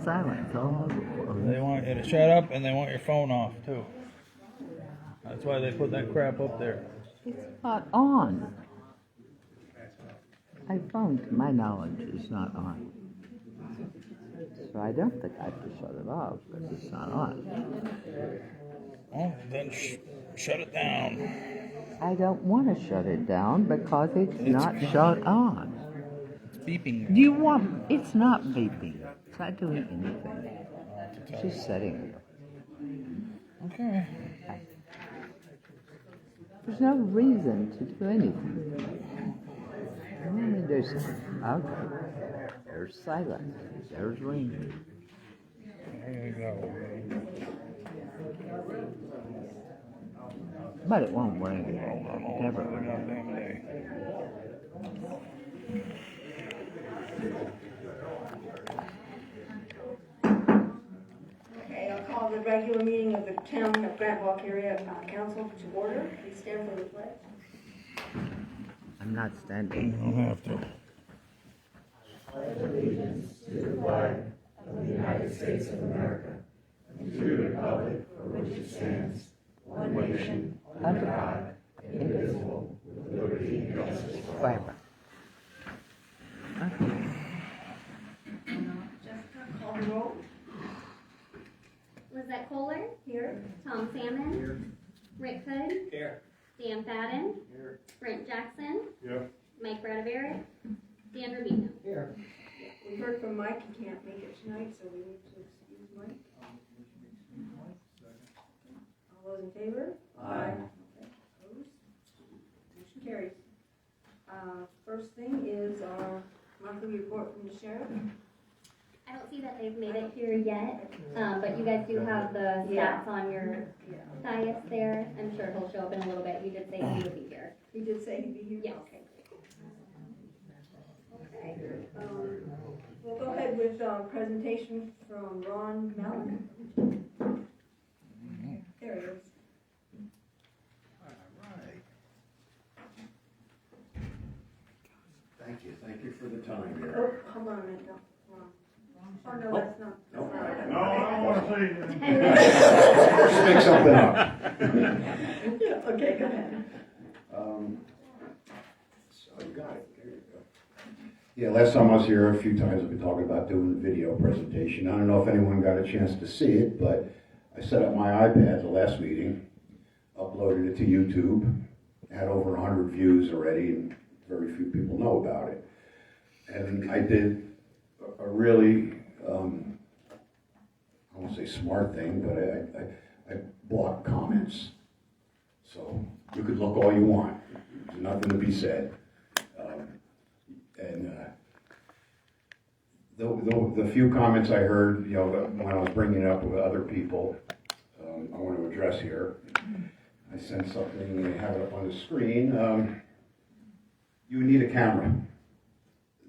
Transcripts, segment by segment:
silence all over. They want you to shut up and they want your phone off too. That's why they put that crap up there. It's not on. My phone, to my knowledge, is not on. So I don't think I have to shut it off because it's not on. Well, then shut it down. I don't want to shut it down because it's not shut on. It's beeping. Do you want? It's not beeping. It's not doing anything. It's just sitting there. Okay. There's no reason to do anything. Let me do something. Okay. There's silence. There's ringing. There you go. But it won't ring. All Never over the will. goddamn day. Okay, I'll call the regular meeting of the town of Grant Valkaria Council to order. Please stand for the pledge. I'm not standing. You don't have to. Allegiance to the flag of the United States of America and to the republic for which it stands, one nation, under God, indivisible, with liberty and justice for all. Barbara. Okay. Jessica, call the roll. Lizette Kohler. Here. Tom Salmon. Here. Rick Hood. Here. Dan Fadden. Here. Brent Jackson. Here. Mike Radavaric. Dan Rubino. Here. We heard from Mike, he can't make it tonight, so we need to excuse Mike. All those in favor? Aye. Okay, opposed? Motion carries. First thing is our monthly report from the sheriff. I don't see that they've made it here yet, but you guys do have the stats on your dais there. I'm sure he'll show up in a little bit. You did say he would be here. He did say he'd be here? Yes. Okay. Okay. We'll go ahead with a presentation from Ron Mallon. There he is. Thank you for the time here. Oh, hold on a minute, no, Ron. Oh, no, that's not. No. that's not- No, I don't want to see you. Just make something up. Yeah, okay, go ahead. So you got it. There you go. Yeah, last time I was here, a few times I've been talking about doing the video presentation. I don't know if anyone got a chance to see it, but I set up my iPad the last meeting, uploaded it to YouTube, had over 100 views already, and very few people know about it. And I did a really, I won't say smart thing, but I blocked comments. So you could look all you want. There's nothing to be said. The few comments I heard, you know, when I was bringing it up with other people, I want to address here. I sent something, I have it up on the screen. You would need a camera.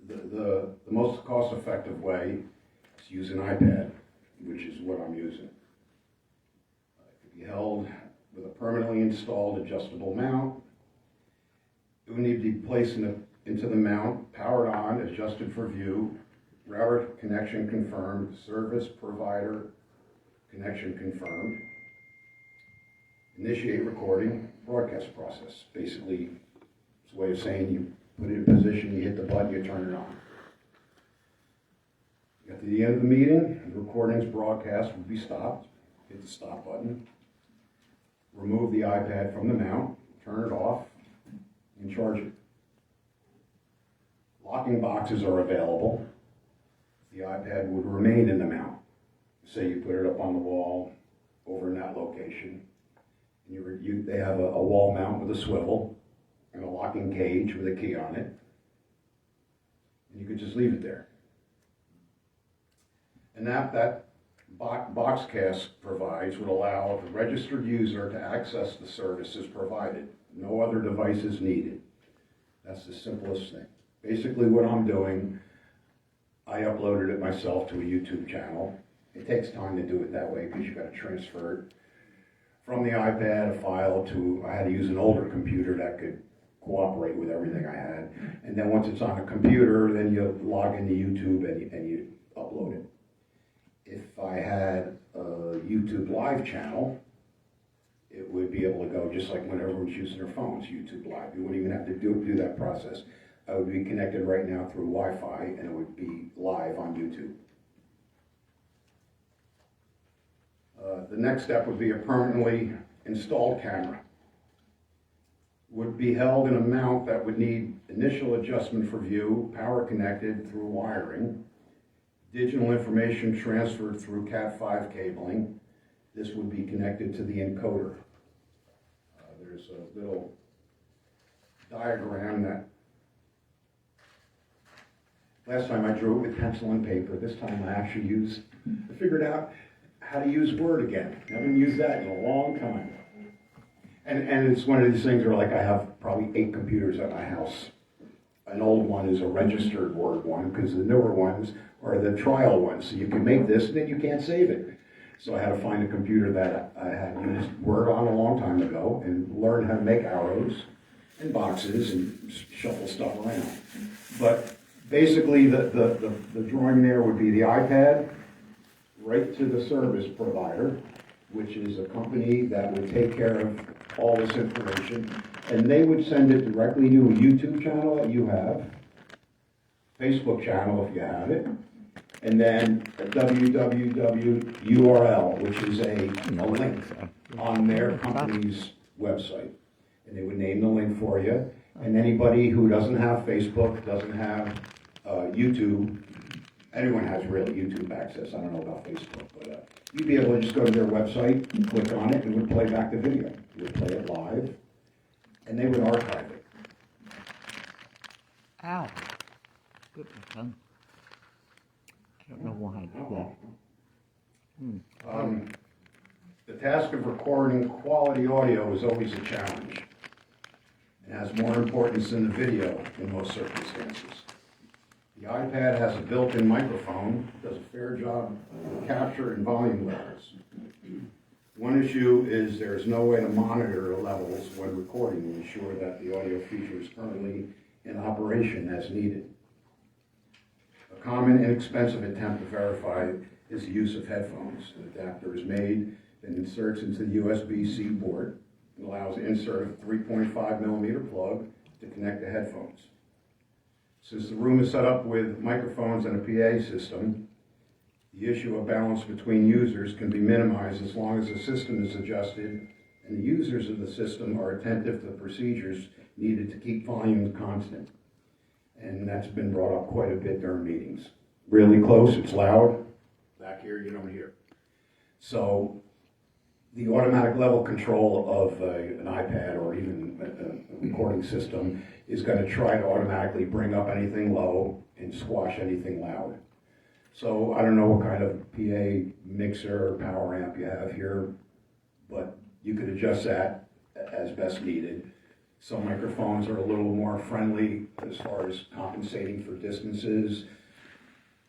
The most cost-effective way is to use an iPad, which is what I'm using. It could be held with a permanently installed adjustable mount. It would need to be placed into the mount, powered on, adjusted for view, router connection confirmed, service provider connection confirmed, initiate recording, broadcast process. Basically, it's a way of saying you put it in position, you hit the button, you turn it on. At the end of the meeting, the recording's broadcast will be stopped. Hit the stop button. Remove the iPad from the mount, turn it off, and charge it. Locking boxes are available. The iPad would remain in the mount. Say you put it up on the wall over in that location. And they have a wall mount with a swivel and a locking cage with a key on it. And you could just leave it there. And that Boxcast provides would allow the registered user to access the services provided. No other devices needed. That's the simplest thing. Basically what I'm doing, I uploaded it myself to a YouTube channel. It takes time to do it that way because you've got to transfer it from the iPad, a file to, I had to use an older computer that could cooperate with everything I had. And then once it's on a computer, then you log into YouTube and you upload it. had a YouTube live channel, it would be able to go just like when everyone's using their phones, YouTube Live. You wouldn't even have to do that process. I would be connected right now through Wi-Fi, and it would be live on YouTube. The next step would be a permanently installed camera. Would be held in a mount that would need initial adjustment for view, power connected through wiring, digital information transferred through Cat5 cabling. This would be connected to the encoder. There's a little diagram that last time I drew it with pencil and paper. This time I actually I figured out how to use Word again. I haven't used that in a long time. And it's one of these things where, like, I have probably 8 computers at my house. An old one is a registered Word one, because the newer ones are the trial ones. So you can make this, and then you can't save it. So I had to find a computer that I had used Word on a long time ago and learn how to make arrows and boxes and shuffle stuff around. But basically, the drawing there would be the iPad right to the service provider, which is a company that would take care of all this information, and they would send it directly to a YouTube channel that you have, Facebook channel if you have it, and then a www URL, which is a link on their company's website. And they would name the link for you, and anybody who doesn't have Facebook, doesn't have YouTube, everyone has really YouTube access. I don't know about Facebook, but you'd be able to just go to their website, and click on it, and it would play back the video. It would play it live, and they would archive it. Ow. Good one. I don't know why I did that. The task of recording quality audio is always a challenge. It has more importance than the video in most circumstances. The iPad has a built-in microphone, does a fair job of capture and volume levels. One issue is there's no way to monitor the levels when recording to ensure that the audio feature is currently in operation as needed. A common inexpensive attempt to verify is the use of headphones. An adapter is made and inserts into the USB-C port. It allows insert of a 3.5 millimeter plug to connect the headphones. Since the room is set up with microphones and a PA system, the issue of balance between users can be minimized as long as the system is adjusted and the users of the system are attentive to the procedures needed to keep volume constant. And that's been brought up quite a bit during meetings. Really close, it's loud. Back here, you don't hear. So the automatic level control of an iPad or even a recording system is going to try to automatically bring up anything low and squash anything loud. So I don't know what kind of PA mixer or power amp you have here, but you could adjust that as best needed. Some microphones are a little more friendly as far as compensating for distances.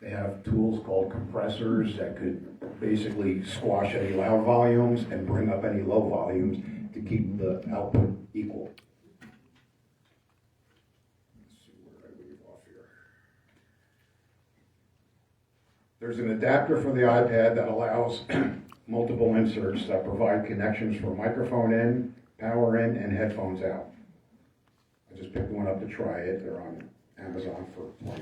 They have tools called compressors that could basically squash any loud volumes and bring up any low volumes to keep the output equal. Let's see where I leave off here. There's an adapter for the iPad that allows multiple inserts that provide connections for microphone in, power in, and headphones out. I just picked one up to try it. They're on Amazon for $20.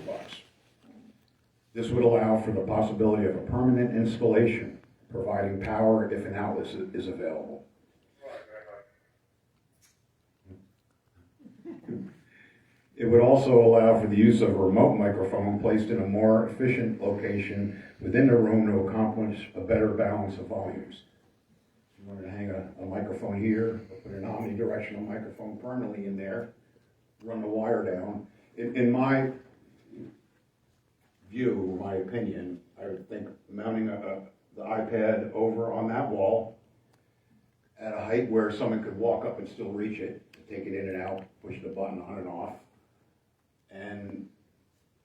This would allow for the possibility of a permanent installation, providing power if an outlet is available. It would also allow for the use of a remote microphone placed in a more efficient location within the room to accomplish a better balance of volumes. If you wanted to hang a microphone here, or put an omnidirectional microphone permanently in there, run the wire down. In my view, my opinion, I would think mounting the iPad over on that wall at a height where someone could walk up and still reach it, take it in and out, push the button on and off. And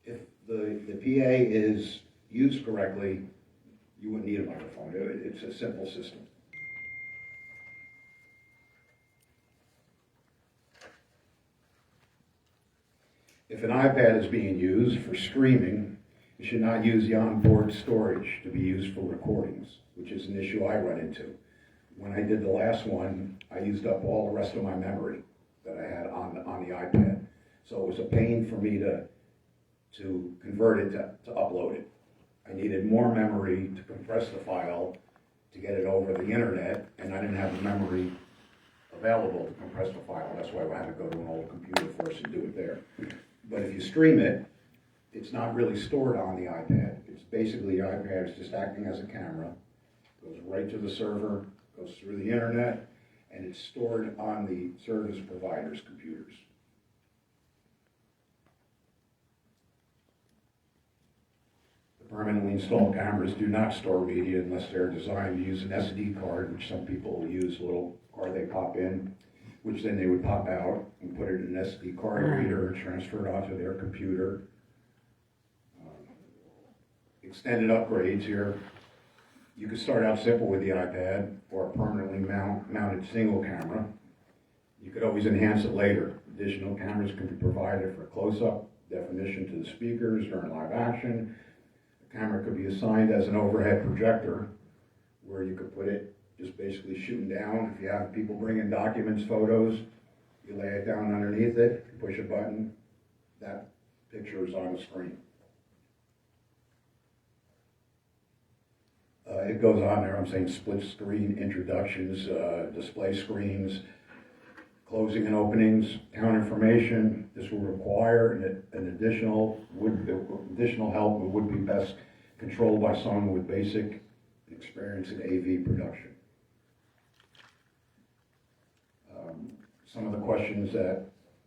if the PA is used correctly, you wouldn't need a microphone. It's a simple system. If an iPad is being used for streaming, You should not use the onboard storage to be used for recordings, which is an issue I run into. When I did the last one, I used up all the rest of my memory that I had on the iPad. So it was a pain for me to convert it, to upload it. I needed more memory to compress the file to get it over the internet, and I didn't have the memory available to compress the file. That's why I had to go to an old computer first and do it there. But if you stream it, it's not really stored on the iPad. It's basically the iPad is just acting as a camera, goes right to the server, goes through the internet, and it's stored on the service provider's computers. The permanently installed cameras do not store media unless they're designed to use an SD card, which some people use, a little card they pop in, which then they would pop out and put it in an SD card reader and transfer it onto their computer. Extended upgrades here. You could start out simple with the iPad or a permanently mounted single camera. You could always enhance it later. Additional cameras can be provided for close-up definition to the speakers during live action. The camera could be assigned as an overhead projector where you could put it just basically shooting down. If you have people bring in documents, photos, you lay it down underneath it, push a button, that picture is on the screen. It goes on there, I'm saying split screen introductions, display screens, closing and openings, count information. This will require an additional help. It would be best controlled by someone with basic experience in AV production. Some of the questions that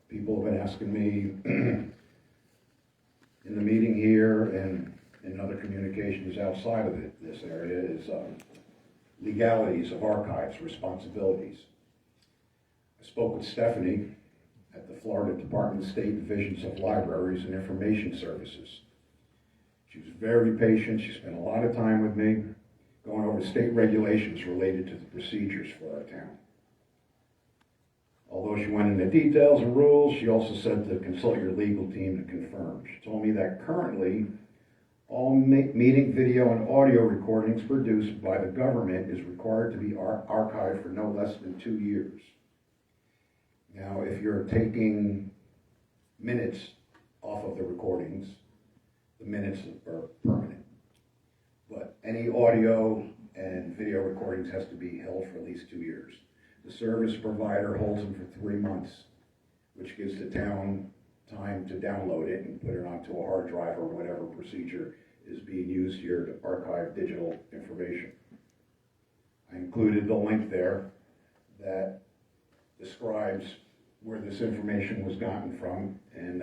people have been asking me in the meeting here and in other communications outside of this area is legalities of archives, responsibilities. I spoke with Stephanie at the Florida Department of State Divisions of Libraries and Information Services. She was very patient. She spent a lot of time with me going over state regulations related to the procedures for our town. Although she went into details and rules, she also said to consult your legal team to confirm. She told me that currently all meeting video and audio recordings produced by the government is required to be archived for no less than 2 years. Now, if you're taking minutes off of the recordings, the minutes are permanent. But any audio and video recordings has to be held for at least 2 years. The service provider holds them for 3 months, which gives the town time to download it and put it onto a hard drive or whatever procedure is being used here to archive digital information. I included the link there that describes where this information was gotten from, and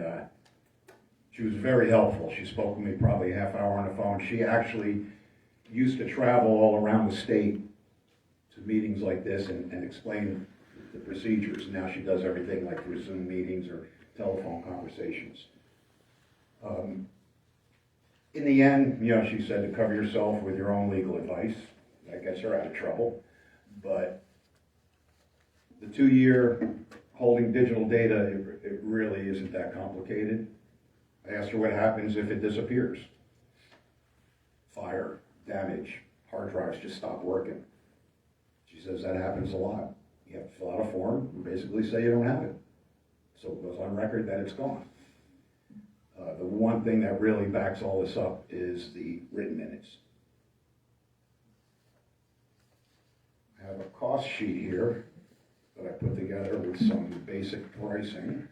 she was very helpful. She spoke with me probably a half hour on the phone. She actually used to travel all around the state to meetings like this and explain the procedures. Now she does everything like through Zoom meetings or telephone conversations. In the end, she said to cover yourself with your own legal advice. That gets her out of trouble. But the 2-year holding digital data, it really isn't that complicated. I asked her what happens if it disappears. Fire, damage, hard drives just stop working. She says that happens a lot. You have to fill out a form and basically say you don't have it. So it goes on record that it's gone. The one thing that really backs all this up is the written minutes. I have a cost sheet here that I put together with some basic pricing.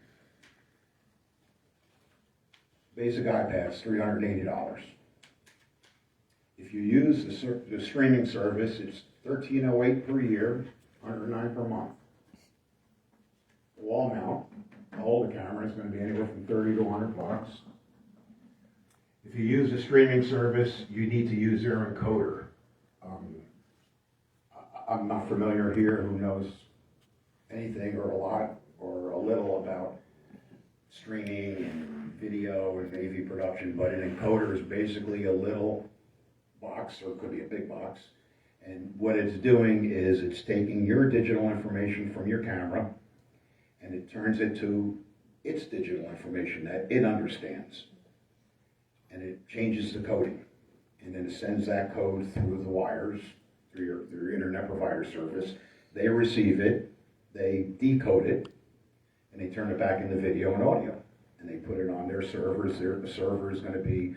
Basic iPads, $380. If you use the streaming service, it's $13.08 per year, $109 per month. The wall mount, to hold the camera, is going to be anywhere from $30 to $100. If you use the streaming service, you need to use their encoder. I'm not familiar here who knows anything or a lot or a little about streaming and video and AV production, but an encoder is basically a little box, or it could be a big box, and what it's doing is it's taking your digital information from your camera and it turns it to its digital information that it understands. and it changes the coding. And then it sends that code through the wires, through your internet provider service. They receive it, they decode it, and they turn it back into video and audio. And they put it on their servers. The server is going to be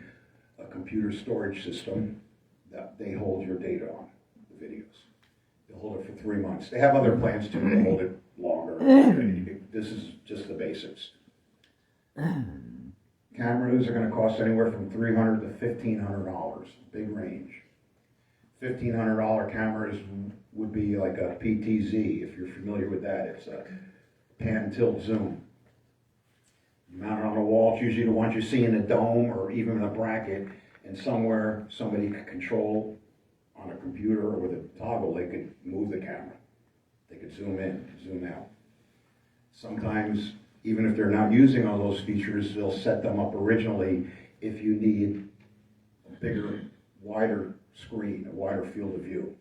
a computer storage system that they hold your data on, the videos. They'll hold it for 3 months. They have other plans too, to hold it longer. This is just the basics. Cameras are going to cost anywhere from $300 to $1,500, big range. $1,500 cameras would be like a PTZ, if you're familiar with that. It's a pan tilt zoom. You mount it on a wall. It's usually the ones you see in a dome or even in a bracket, and somewhere somebody could control on a computer or with a toggle, they could move the camera. They could zoom in, zoom out. Sometimes, even if they're not using all those features, they'll set them up originally if you need a bigger, wider screen, a wider field of view.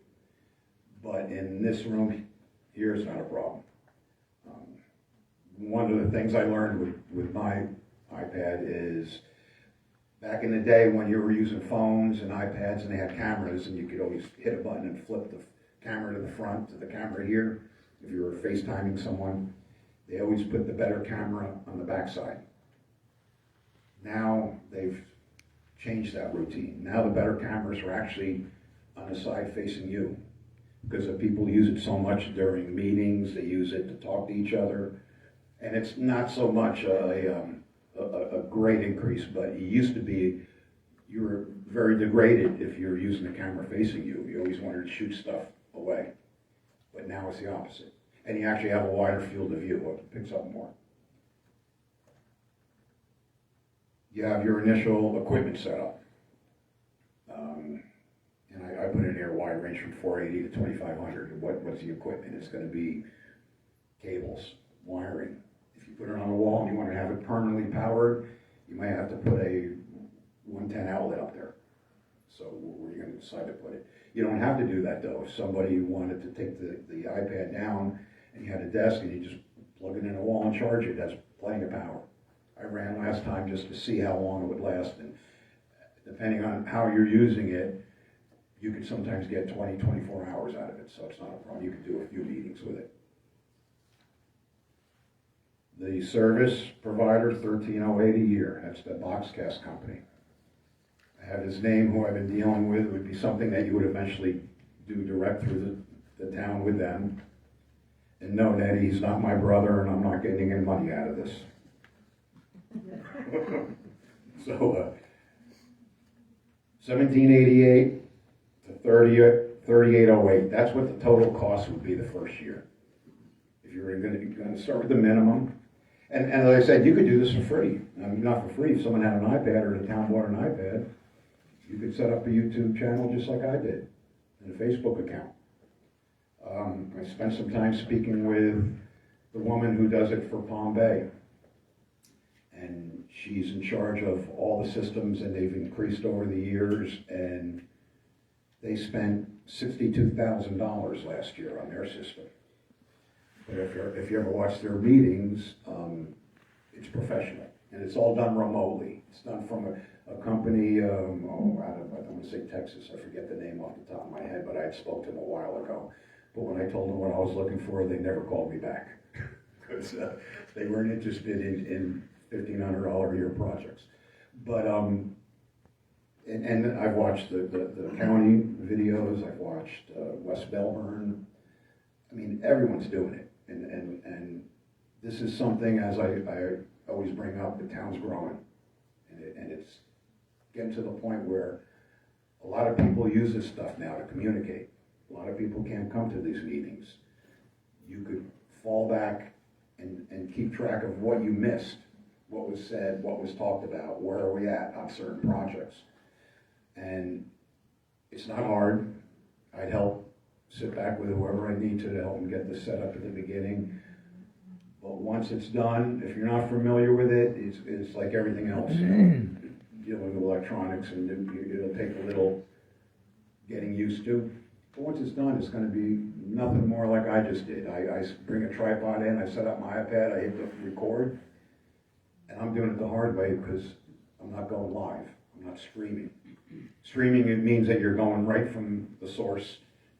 But in this room here, it's not a problem. One of the things I learned with my iPad is back in the day when you were using phones and iPads and they had cameras and you could always hit a button and flip the camera to the front, to the camera here, if you were FaceTiming someone, they always put the better camera on the backside. Now they've changed that routine. Now the better cameras are actually on the side facing you because the people use it so much during meetings, they use it to talk to each other. And it's not so much a great increase, but it used to be you were very degraded if you're using the camera facing you. You always wanted to shoot stuff away. But now it's the opposite. And you actually have a wider field of view. It picks up more. You have your initial equipment set up. And I put in here wide range from 480 to 2500. What's the equipment? It's going to be cables, wiring. If you put it on the wall and you want to have it permanently powered, you might have to put a 110 outlet up there. So where you're going to decide to put it. You don't have to do that though. If somebody wanted to take the iPad down and you had a desk and you just plug it in a wall and charge it, that's plenty of power. I ran last time just to see how long it would last, and depending on how you're using it, you could sometimes get 20, 24 hours out of it, so it's not a problem. You could do a few meetings with it. The service provider, $13.08 a year. That's the Boxcast company. I have his name, who I've been dealing with. It would be something that you would eventually do direct through the town with them. And no, Nettie, he's not my brother, and I'm not getting any money out of this. So, $17.88 to $38.08. That's what the total cost would be the first year. If you're going to start with the minimum. And as I said, you could do this for free. I mean, not for free. If someone had an iPad or the town bought an iPad, you could set up a YouTube channel just like I did, and a Facebook account. I spent some time speaking with the woman who does it for Palm Bay. And she's in charge of all the systems, and they've increased over the years, and they spent $62,000 last year on their system. But if you ever watch their meetings, it's professional, and it's all done remotely. It's done from a company, out of, I don't want to say Texas, I forget the name off the top of my head, but I had spoke to them a while ago. But when I told them what I was looking for, they never called me back, because they weren't interested in $1,500 a year projects. But, and I've watched the county videos, I've watched West Belburn. I mean, everyone's doing it. And this is something, as I always bring up, the town's growing. And it's getting to the point where a lot of people use this stuff now to communicate. A lot of people can't come to these meetings. You could fall back and keep track of what you missed, what was said, what was talked about, where are we at on certain projects. And it's not hard. I'd help sit back with whoever I need to help them get this set up at the beginning. But once it's done, if you're not familiar with it, it's like everything else. You know, dealing with electronics, and it'll take a little getting used to. But once it's done, it's going to be nothing more like I just did. I bring a tripod in, I set up my iPad, I hit the record, and I'm doing it the hard way because I'm not going live. not streaming. Streaming, it means that you're going right from the source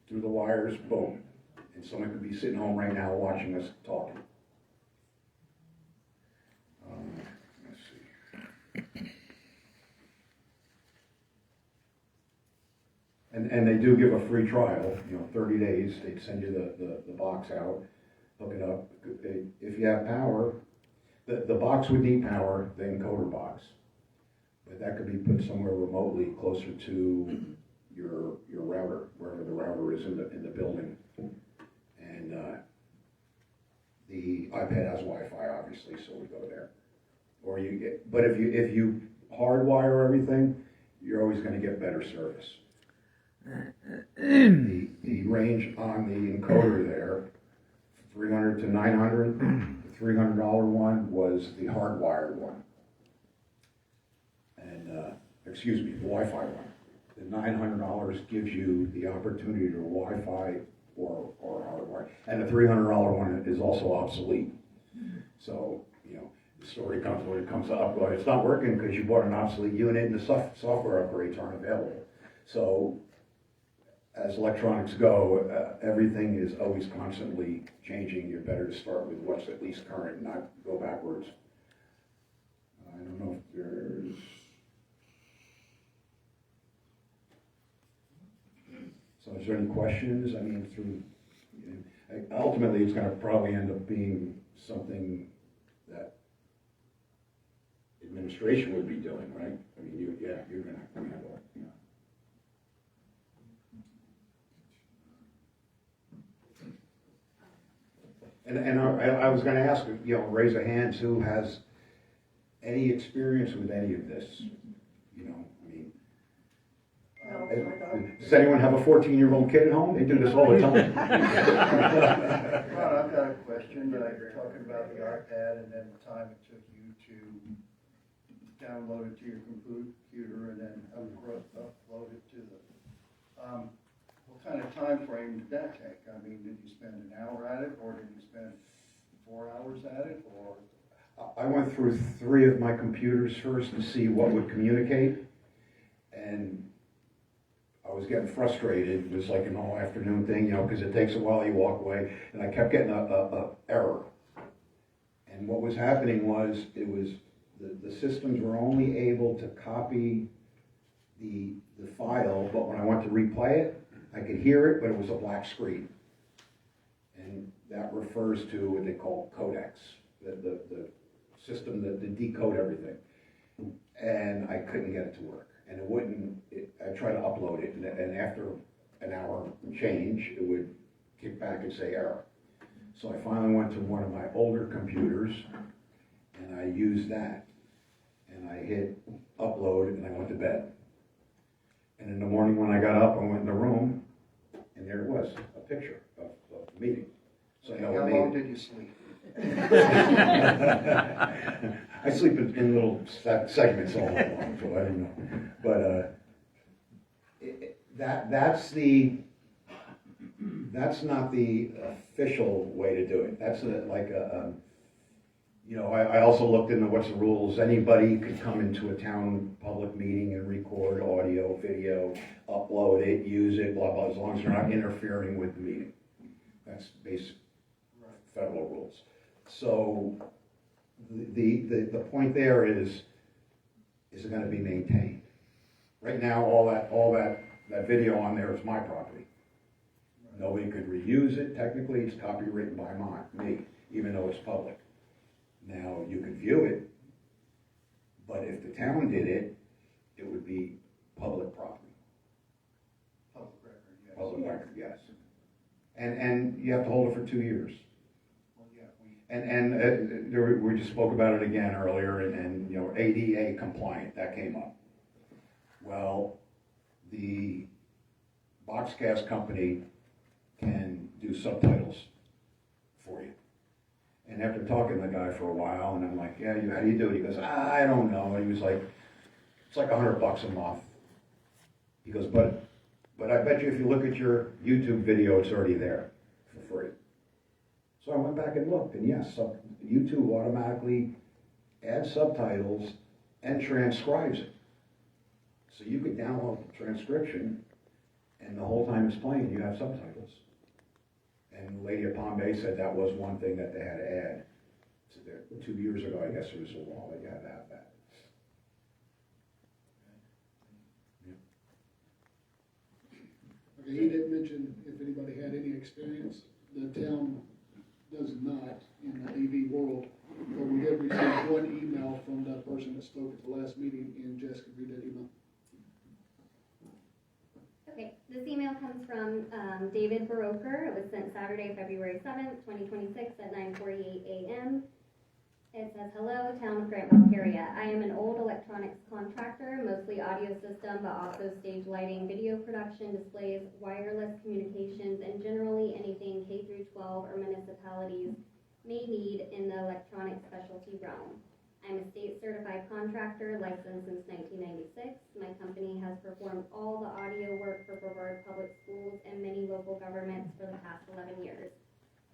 through the wires, boom. And someone could be sitting home right now watching us talking. Let's see. And they do give a free trial, 30 days. They'd send you the box out, hook it up. If you have power, the box would need power, the encoder box. But that could be put somewhere remotely closer to your router, wherever the router is in the building. And the iPad has Wi-Fi, obviously, so we go there. Or but if you hardwire everything, you're always going to get better service. The range on the encoder there, 300 to 900, the $300 one was the hardwired one. And, excuse me, the Wi-Fi one. The $900 gives you the opportunity to Wi-Fi or hardwire. And the $300 one is also obsolete. So, the story comes when it comes up, well, it's not working because you bought an obsolete unit and the software upgrades aren't available. So, as electronics go, everything is always constantly changing. You're better to start with what's at least current and not go backwards. I don't know if there's... So is there any questions? I mean, ultimately it's going to probably end up being something that administration would be doing, right? I mean, you're going to handle it, And I was going to ask, raise a hand, who has any experience with any of this? Does anyone have a 14-year-old kid at home? They do this all the time. Ron, I've got a question. You're talking about the iPad and then the time it took you to download it to your computer and then upload it to the. What kind of time frame did that take? I mean, did you spend an hour at it, or did you spend 4 hours at it, or? I went through 3 of my computers first to see what would communicate, and I was getting frustrated. It was like an all afternoon thing, because it takes a while, you walk away, and I kept getting a error. And what was happening was, the systems were only able to copy the file, but when I went to replay it, I could hear it, but it was a black screen. And that refers to what they call codecs, the system that decode everything. And I couldn't get it to work. And it wouldn't, I tried to upload it, and after an hour change, it would kick back and say error. So I finally went to one of my older computers, and I used that. And I hit upload, and I went to bed. And in the morning when I got up, I went in the room, and there it was, a picture of the meeting. So How long did you sleep? I sleep in little segments all night long, so I don't know. But that's not the official way to do it. That's I also looked into what's the rules. Anybody could come into a town public meeting and record audio, video, upload it, use it, blah, blah, as long as you're not interfering with the meeting. That's basic federal rules. So the point there is it going to be maintained? Right now, all that video on there is my property. Nobody could reuse it. Technically, it's copywritten by me, even though it's public. Now, you could view it, but if the town did it, it would be public property. Public record, yes. Public record, yes. And you have to hold it for 2 years. Well, yeah, We just spoke about it again earlier, and ADA compliant, that came up. Well, the Boxcast company can do subtitles for you. And after talking to the guy for a while, and I'm like, yeah, how do you do it? He goes, I don't know. And he was like, it's like $100 a month. He goes, but I bet you if you look at your YouTube video, it's already there for free. So I went back and looked, and yes, YouTube automatically adds subtitles and transcribes it. So you could download the transcription, and the whole time it's playing, you have subtitles. And the lady at Palm Bay said that was one thing that they had to add. So 2 years ago, I guess there was a law that you had to have that. Okay, he did mention if anybody had any experience. The town does not in the AV world, but we did receive one email from that person that spoke at the last meeting, and Jess could read that email. Okay, this email comes from David Baroker. It was sent Saturday, February 7th, 2026 at 9:48 a.m. It says, hello, Town of Grant, Valkaria. I am an old electronics contractor, mostly audio system, but also stage lighting, video production, displays, wireless communications, and generally anything K through 12 or municipalities may need in the electronic specialty realm. I'm a state certified contractor, licensed since 1996. My company has performed all the audio work for Brevard Public Schools and many local governments for the past 11 years.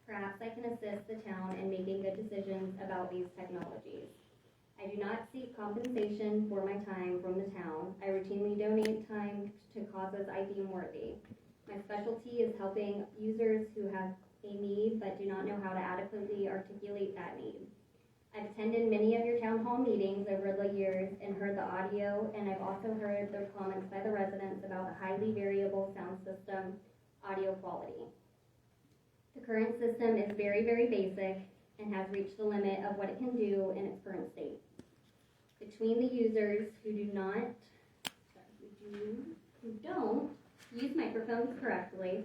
Perhaps I can assist the town in making good decisions about these technologies. I do not seek compensation for my time from the town. I routinely donate time to causes I deem worthy. My specialty is helping users who have a need but do not know how to adequately articulate that need. I've attended many of your town hall meetings over the years and heard the audio, and I've also heard the comments by the residents about the highly variable sound system audio quality. The current system is very, very basic and has reached the limit of what it can do in its current state. Between the users who don't use microphones correctly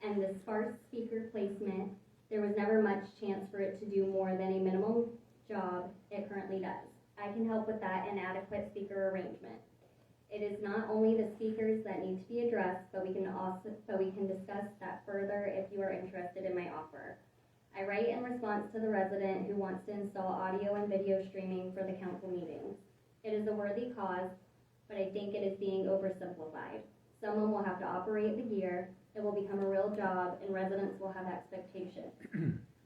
and the sparse speaker placement, there was never much chance for it to do more than a minimum job it currently does. I can help with that and adequate speaker arrangement. It is not only the speakers that need to be addressed, but we can discuss that further if you are interested in my offer. I write in response to the resident who wants to install audio and video streaming for the council meetings. It is a worthy cause, but I think it is being oversimplified. Someone will have to operate the gear, it will become a real job, and residents will have expectations.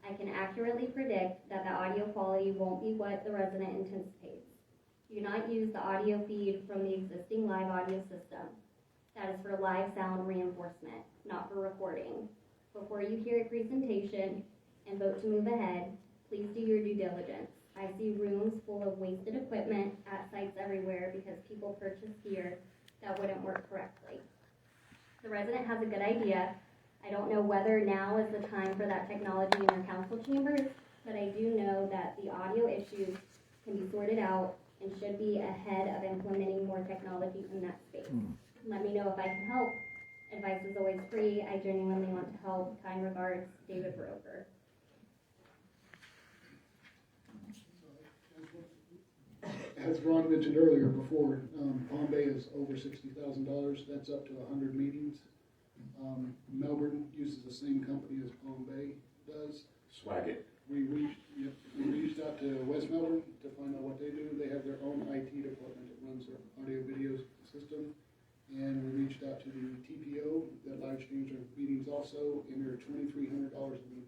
I can accurately predict that the audio quality won't be what the resident anticipates. Do not use the audio feed from the existing live audio system. That is for live sound reinforcement, not for recording. Before you hear a presentation and vote to move ahead, please do your due diligence. I see rooms full of wasted equipment at sites everywhere because people purchase gear that wouldn't work correctly. The resident has a good idea. I don't know whether now is the time for that technology in your council chambers, but I do know that the audio issues can be sorted out and should be ahead of implementing more technology in that space. Let me know if I can help. Advice is always free. I genuinely want to help. Kind regards, David Broker. As Ron mentioned earlier before, Palm Bay is over $60,000. That's up to 100 meetings. Melbourne uses the same company as Palm Bay does. Swag it. We reached out to West Melbourne to find out what they do. They have their own IT department that runs their audio video system. And we reached out to the TPO that live streams our meetings also, and they're $2,300 a meeting.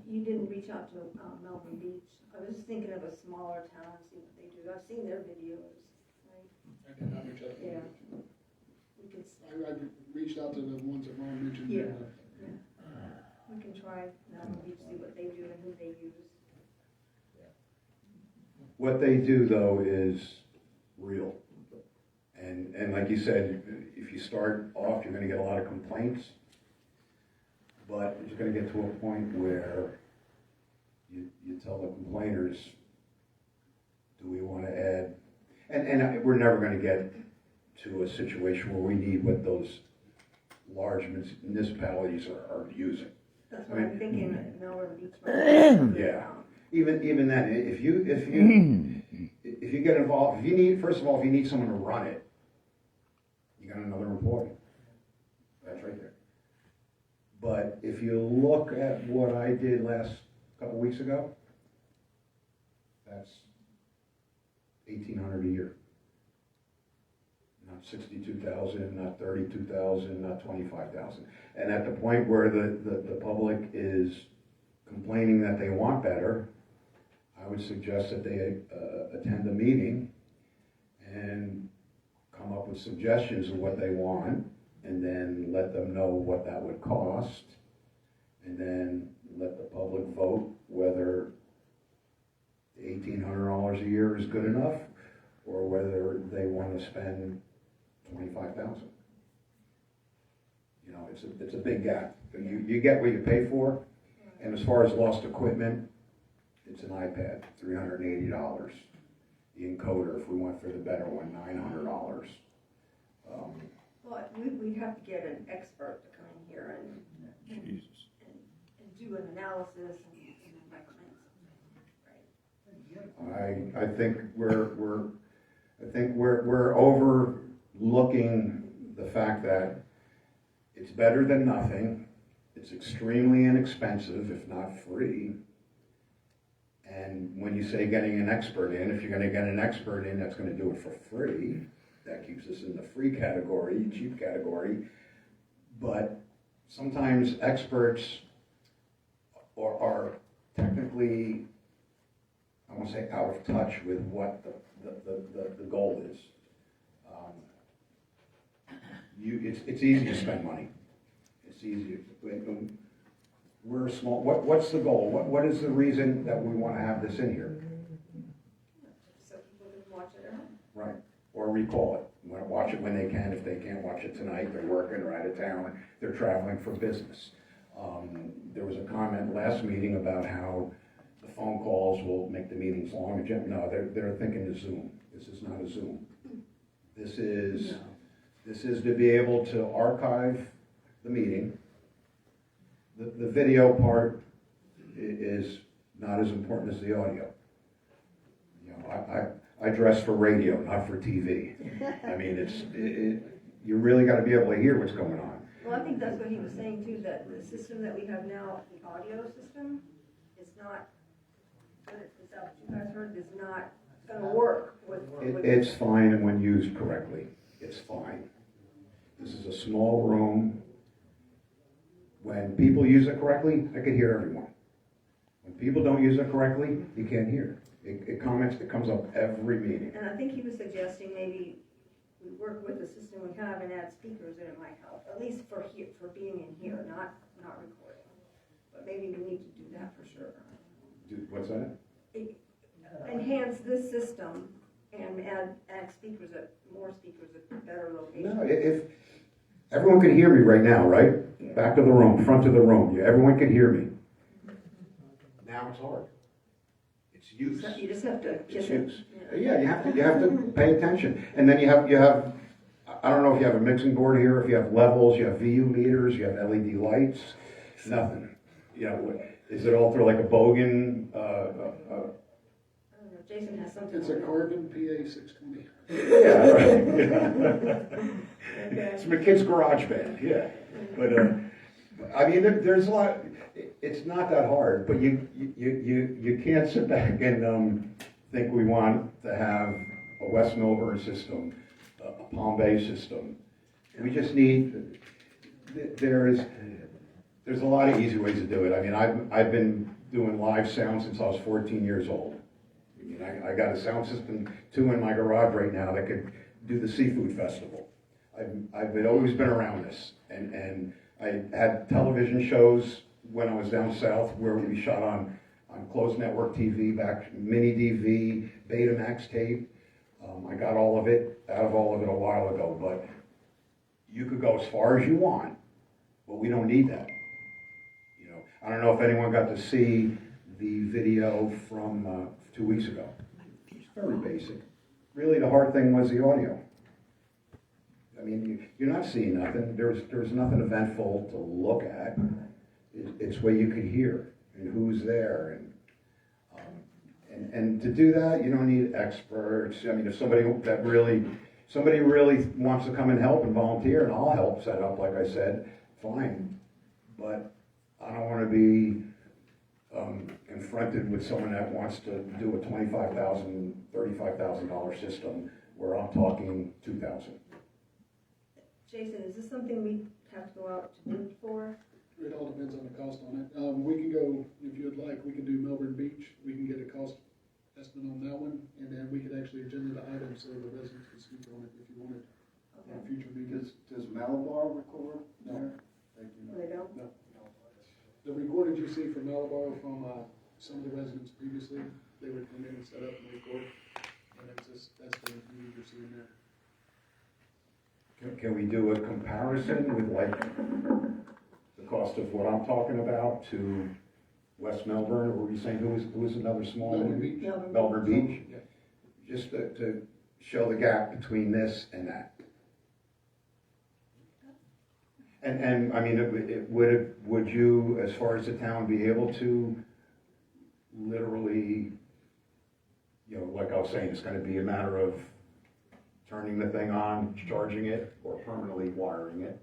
You didn't reach out to Melbourne Beach? I was just thinking of a smaller town, see what they do. I've seen their videos, right? I did not reach out to Yeah. them. We could, I reached out to the ones that Ron mentioned. Yeah. we can try Melbourne Beach, see what they do and who they use. What they do, though, is real. And like you said, if you start off, you're going to get a lot of complaints. But it's going to get to a point where you tell the complainers, do we want to add? And we're never going to get to a situation where we need what those large municipalities are using. That's what I'm thinking, Melbourne Beach. Yeah. Even then, if you get involved, first of all, if you need someone to run it, you got another employee. That's right there. But if you look at what I did last couple weeks ago, that's $1,800 a year. Not 62,000, not 32,000, not 25,000. And at the point where the public is complaining that they want better, I I would suggest that they attend the meeting and come up with suggestions of what they want, and then let them know what that would cost, and then let the public vote whether $1,800 a year is good enough, or whether they want to spend $25,000. You know, it's a big gap. You get what you pay for, and as far as lost equipment, it's an iPad, $380. The encoder, if we went for the better one, $900. But we'd have to get an expert to come in here and do an analysis and recommend something, right? I think we're overlooking the fact that it's better than nothing. It's extremely inexpensive, if not free. And when you say getting an expert in, if you're going to get an expert in that's going to do it for free, that keeps us in the free category, cheap category. But sometimes experts are technically, I won't say out of touch with what the goal is. It's easy to spend money. It's easy. We're small. What's the goal? What is the reason that we want to have this in here? So people can watch it at home. Right. Or recall it. Watch it when they can. If they can't watch it tonight, they're working or out of town, they're traveling for business. There was a comment last meeting about how the phone calls will make the meetings long. No, they're thinking of Zoom. This is not a Zoom. This is to be able to archive the meeting. The video part is not as important as the audio. You know, I dress for radio, not for TV. I mean, you really got to be able to hear what's going on. Well, I think that's what he was saying too, that the system that we have now, the audio system, is not, is that what you guys heard, is not going to work with. It's fine, and when used correctly, it's fine. This is a small room. When people use it correctly, I can hear everyone. When people don't use it correctly, you can't hear. It comes up every meeting. And I think he was suggesting maybe we work with the system we have and add speakers, and it might help, at least for being in here, not recording. But maybe we need to do that for sure. What's that? Enhance this system and add more speakers at better locations. No, if everyone can hear me right now, right? Yeah. Back of the room, front of the room. Yeah, everyone can hear me. Now it's hard. It's use. So you just have to It's kiss use. it. Yeah, you have to pay attention. And then you have. I don't know if you have a mixing board here, if you have levels, you have VU meters, you have LED lights. Nothing. You know, is it all through like a Bogan? I don't know, Jason has something. It's a Carbon PA 620. Yeah, right. Okay. It's my kid's garage band, yeah. But I mean, there's a lot. It's not that hard, but you can't sit back and think we want to have a West Melbourne system, a Palm Bay system. We just need. There's a lot of easy ways to do it. I mean, I've been doing live sound since I was 14 years old. I mean, I got a sound system 2 in my garage right now that could do the seafood festival. I've always been around this, and I had television shows when I was down south where we shot on closed network TV, back mini DV, Betamax tape. I got all of it out of all of it a while ago, but you could go as far as you want, but we don't need that. You know, I don't know if anyone got to see the video from 2 weeks ago. It's very basic. Really, the hard thing was the audio. I mean, you're not seeing nothing. There's nothing eventful to look at. It's what you could hear and who's there, and to do that, you don't need experts. I mean, if somebody really wants to come and help and volunteer, and I'll help set up, like I said, fine. But I don't want to be confronted with someone that wants to do a $25,000, $35,000 system where I'm talking $2,000. Jason, is this something we have to go out to bid for? It all depends on the cost on it. We can go, if you'd like, we can do Melbourne Beach. We can get a cost estimate on that one, and then we could actually agenda the item so the residents can speak on it if you wanted on future meetings. Does Malabar record No. there? They do not. They don't? No. The recordings you see from Malabar from some of the residents previously, they would come in and set up and record, and that's the view you're seeing there. Can we do a comparison with like the cost of what I'm talking about to West Melbourne, or were you saying who was another small Melbourne one? Beach. Belver Beach? Yeah. Just to show the gap between this and that. And I mean, would you, as far as the town, be able to literally, you know, like I was saying, it's gonna be a matter of turning the thing on, charging it, or permanently wiring it.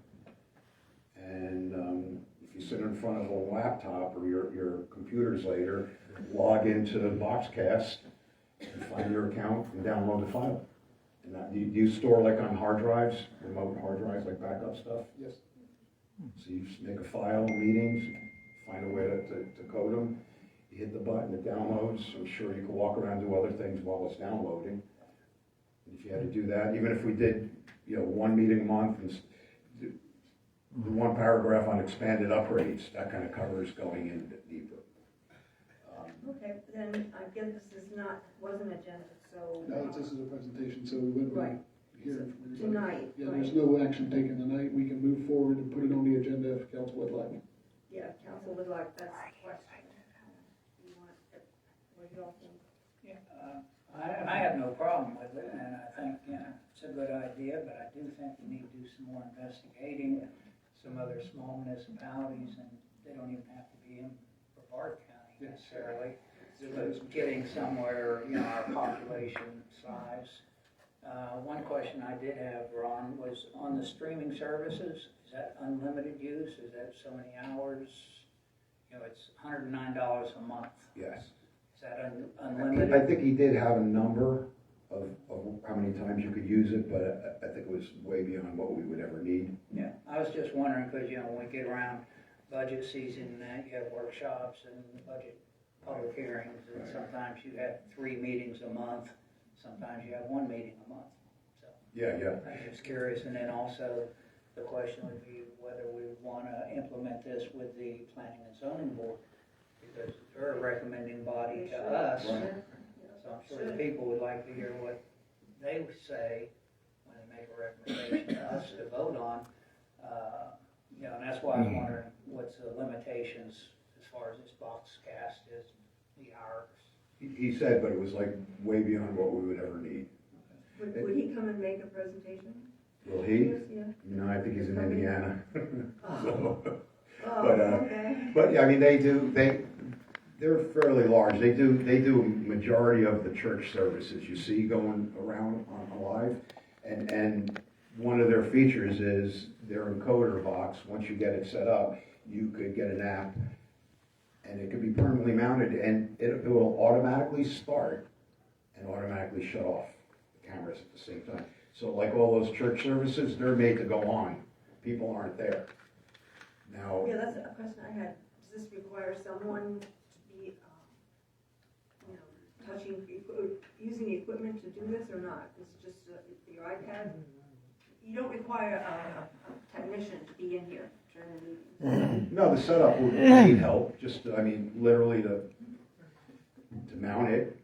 And if you sit in front of a laptop or your computers later, log into the Boxcast and find your account and download the file. And that, do you store like on hard drives, remote hard drives, like backup stuff? Yes. So you just make a file, meetings, find a way to code them. You hit the button, it downloads. I'm sure you can walk around and do other things while it's downloading. And if you had to do that, even if we did, you know, one meeting a month and the one paragraph on expanded upgrades, that kind of covers going in a bit deeper. Okay, then I guess this is not, wasn't agenda, so. No, this is a presentation, so we wouldn't Right. be hearing from everybody. Tonight, Yeah, right. there's no action taken tonight. We can move forward and put it on the agenda if council would like. Yeah, council would like, that's the question. You want, what do you all think? I have no problem with it, and I think, you know, it's a good idea, but I do think we need to do some more investigating. Some other small municipalities, and they don't even have to be in Brevard County necessarily, but getting somewhere, you know, our population size. One question I did have, Ron, was on the streaming services, is that unlimited use? Is that so many hours? You know, it's $109 a month. Yes. Is that I unlimited? think he did have a number of how many times you could use it, but I think it was way beyond what we would ever need. Yeah, I was just wondering, because, you know, when we get around budget season, you have workshops and budget public hearings, and sometimes you have 3 meetings a month, sometimes you have 1 meeting a month, so. Yeah. I was just curious, and then also, the question would be whether we want to implement this with the planning and zoning board, because they're a recommending body to us. Right. So I'm sure the people would like to hear what they say when they make a recommendation to us to vote on. You know, and that's why I was wondering what's the limitations as far as this box cast is, the hours. He said, but it was like way beyond what we would ever need. Would he come and make a presentation? Will he? Yeah. No, I think he's in Indiana. So, Oh, but, okay. but yeah, I mean, they're fairly large. They do a majority of the church services you see going around on live. And one of their features is their encoder box. Once you get it set up, you could get an app and it could be permanently mounted, and it will automatically start and automatically shut off the cameras at the same time. So like all those church services, they're made to go on. People aren't there. Now, Yeah, that's a question I had. Does this require someone to be, you know, using the equipment to do this or not? It's just your iPad? You don't require a technician to be in here during the meeting. no, the setup would need help. Just, I mean, literally to mount it,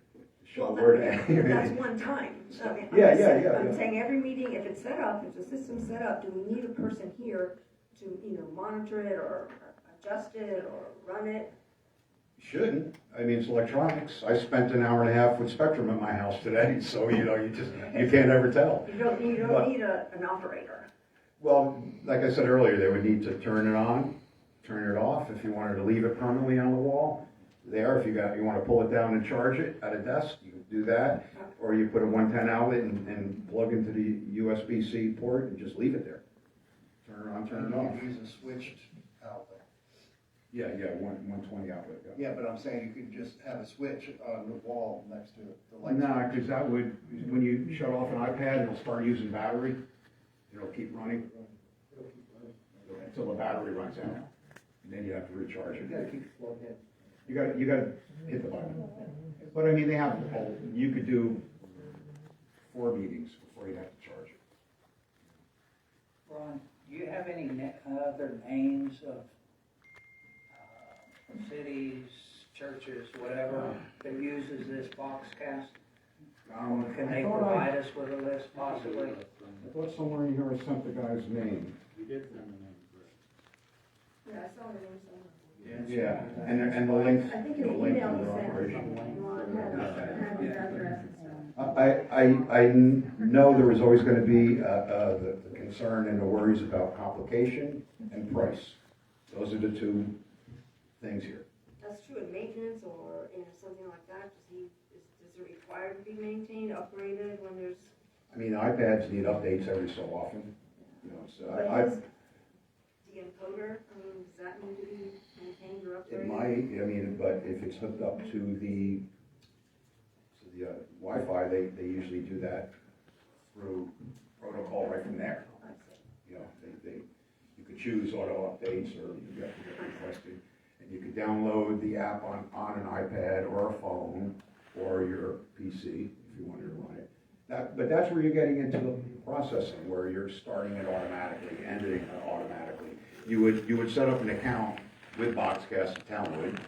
show Well, where that's to. one time. I mean, Yeah. I'm saying every meeting, if it's set up, if the system's set up, do we need a person here to, you know, monitor it or adjust it or run it? Shouldn't. I mean, it's electronics. I spent an hour and a half with Spectrum at my house today, so, you know, you can't ever tell. You don't But- need an operator. Well, like I said earlier, they would need to turn it on, turn it off. If you wanted to leave it permanently on the wall, there. If you want to pull it down and charge it at a desk, you can do that. Or you put a 110 outlet and plug into the USB-C port and just leave it there. Turn it on, turn it off. Use a switched outlet. Yeah, 120 outlet. Yeah, but I'm saying you could just have a switch on the wall next to the light. No, because that would, when you shut off an iPad, it'll start using battery. It'll keep running until the battery runs out. And then you have to recharge You it. gotta keep it plugged in. You gotta hit the button. But I mean, they have, you could do 4 meetings before you have to charge it. Ron, do you have any other names of cities, churches, whatever, that uses this Boxcast? Can they provide us with a list possibly? I thought somewhere in here I sent the guy's name. Yeah, I saw the name somewhere. Yeah, and the link, I think the his link email to he their sent, operation. Ron had his address and stuff. I know there was always gonna be, the concern and the worries about complication and price. Those are the 2 things here. That's true, in maintenance or, something like that, is it required to be maintained, upgraded when there's? I mean, iPads need updates every so often, you know, so But I, the encoder, does that need to be maintained or upgraded? it might, I mean, but if it's hooked up to the Wi-Fi, they usually do that through protocol right from there. I see. You know, you could choose auto updates or you get requested. And you could download the app on an iPad or a phone or your PC if you wanted to run it. But that's where you're getting into the processing, where you're starting it automatically, ending it automatically. You would set up an account with Boxcast at Townwood,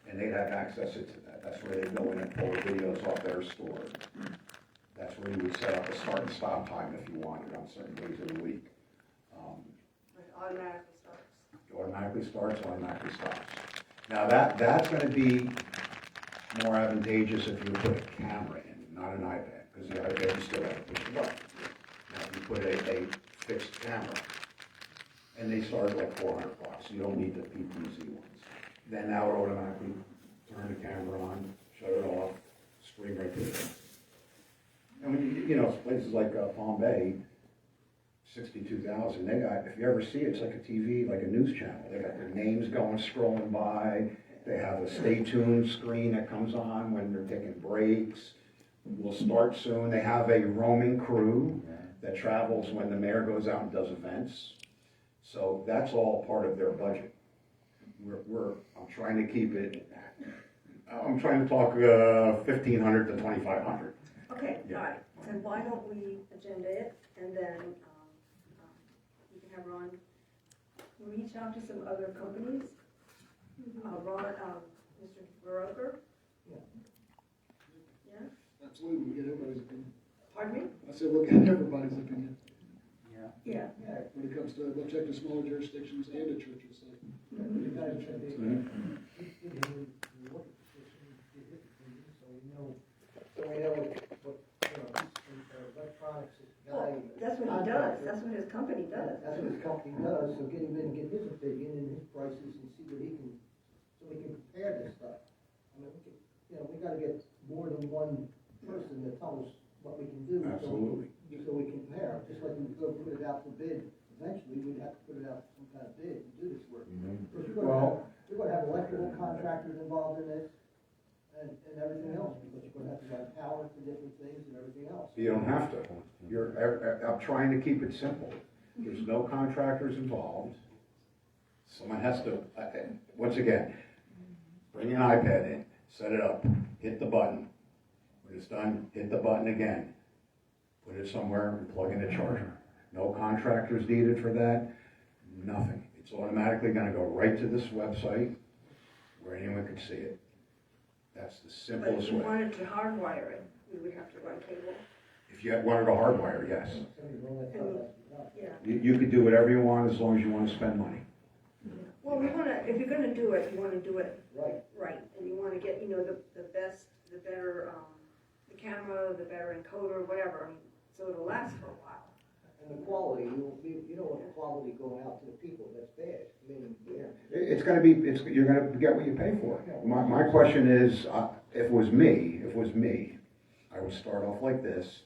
and they'd have access to that. That's where they go in and pull the videos off that are stored. That's where you would set up a start and stop time if you wanted on certain days of the week. It automatically starts. It automatically starts, automatically stops. Now that's gonna be more advantageous if you put a camera in, not an iPad, because the iPad you still have to push the button. Now if you put a fixed camera, and they start like $400, you don't need the PPZ ones. Then that would automatically turn the camera on, shut it off, stream right to it. And when you know, places like Palm Bay, 62,000, they got, if you ever see it, it's like a TV, like a news channel. They got their names going, scrolling by. They have a stay tuned screen that comes on when they're taking breaks. We'll start soon. They have a roaming crew that travels when the mayor goes out and does events. So that's all part of their budget. I'm trying to keep it, I'm trying to talk 1,500 to 2,500. Okay, Yeah. all right, then why don't we agenda it, and then, you can have Ron reach out to some other companies. Ron, Mr. Baroker? Yeah. Yeah, Absolutely, we'll get everybody's opinion. pardon me? I said, we'll get everybody's opinion. Yeah. When it comes to, we'll check the smaller jurisdictions and the churches, so. You gotta check it. So we know what electronics guy. Well, that's what he does, that's what his company does. That's what his company does, so get him in and get his opinion and his prices and see what he can, so we can compare this stuff. I mean, we gotta get more than one person to tell us what we can do. Absolutely. So we compare, just like we go put it out for bid, eventually we'd have to put it out for some kind of bid to do this work. Because you're gonna have electrical contractors involved in this and everything else, because you're gonna have to run power for different things and everything else. You don't have to. I'm trying to keep it simple. There's no contractors involved. Someone has to, once again, bring an iPad in, set it up, hit the button. When it's done, hit the button again. Put it somewhere and plug in a charger. No contractors needed for that, nothing. It's automatically gonna go right to this website where anyone can see it. That's the But if simplest you way. wanted to hardwire it, we would have to run cable. If you wanted a hardwire, yes. Yeah. You could do whatever you want as long as you wanna spend money. Well, if you're gonna do it, you wanna do it Right. right, and you wanna get, the best, the better, the camera, the better encoder, whatever, so it'll last for a while. And the quality, you don't want the quality going out to the people, that's bad. I mean, yeah. It's gonna be, you're gonna get what you pay for. My question is, if it was me, I would start off like this,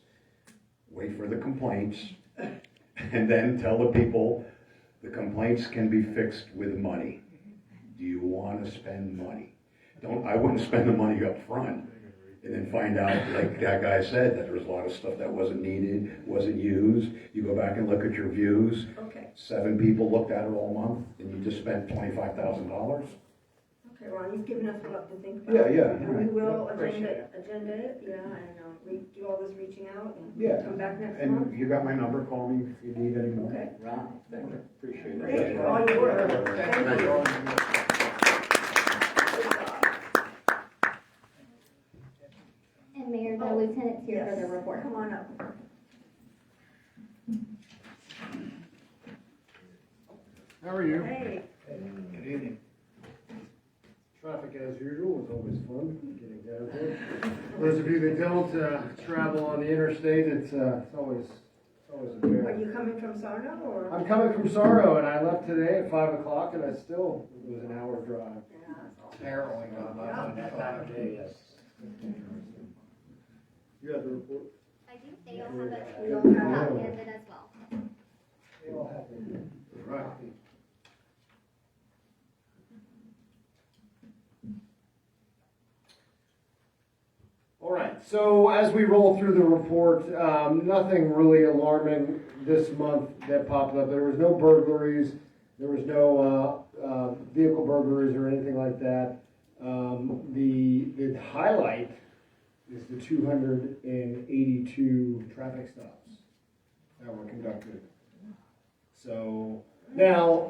wait for the complaints, and then tell the people, the complaints can be fixed with money. Do you wanna spend money? I wouldn't spend the money up front, and then find out, like that guy said, that there was a lot of stuff that wasn't needed, wasn't used. You go back and look at your views. Okay, 7 people looked at it all month, and you just spent $25,000. Okay, Ron, you've given us a lot to think Yeah, about. yeah. And we will Appreciate agenda it, yeah, and, do all this reaching out and Yeah. come back next And month. you got my number, call me if you need any more. Okay. Ron, thank you. Appreciate it. Thank you for all your work. Thank you. And Mayor, the lieutenant's here for the report. Come on up. How are you? Hey, Good evening. Traffic as usual is always fun getting down here. Those of you that don't travel on the interstate, it's always a are bear. you coming from Sarno or? I'm coming from Sorrow and I left today at 5 o'clock and it was an hour drive. Yeah, it's all- Harrowing on that time of day, yes. You have the report? I do, they all have it, We all have copy of it as well. Right. All right, so as we roll through the report, nothing really alarming this month that popped up. There was no burglaries, there was no vehicle burglaries or anything like that. The highlight is the 282 traffic stops that were conducted. So now,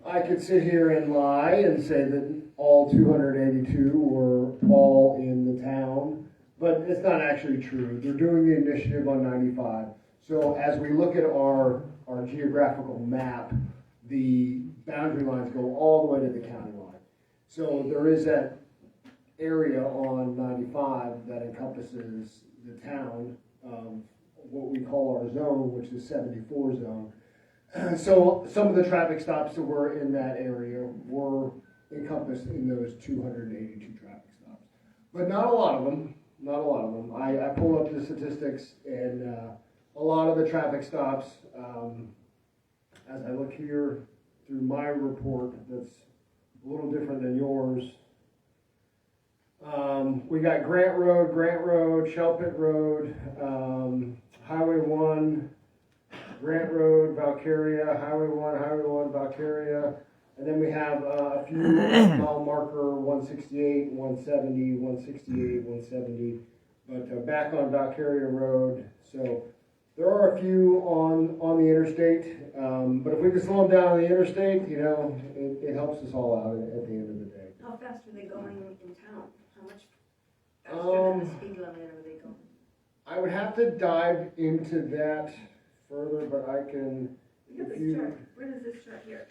I could sit here and lie and say that all 282 were all in the town, but it's not actually true. They're doing the initiative on 95. So as we look at our geographical map, the boundary lines go all the way to the county line. So there is that area on 95 that encompasses the town of what we call our zone, which is 74 zone. So some of the traffic stops that were in that area were encompassed in those 282 traffic stops. But not a lot of them, I pulled up the statistics and a lot of the traffic stops, as I look here through my report that's a little different than yours. We got Grant Road, Shellpit Road, Highway 1, Grant Road, Valkaria, Highway 1, Valkaria, and then we have a few mile marker 168, 170, 168, 170, but back on Valkaria Road. So there are a few on the interstate, but if we can slow them down on the interstate, you know, it helps us all out at the end of the day. How fast are they going in town? How much faster than the speed limit are they going? I would have to dive into that further, but I can. We have If this you, chart. Where does this chart here?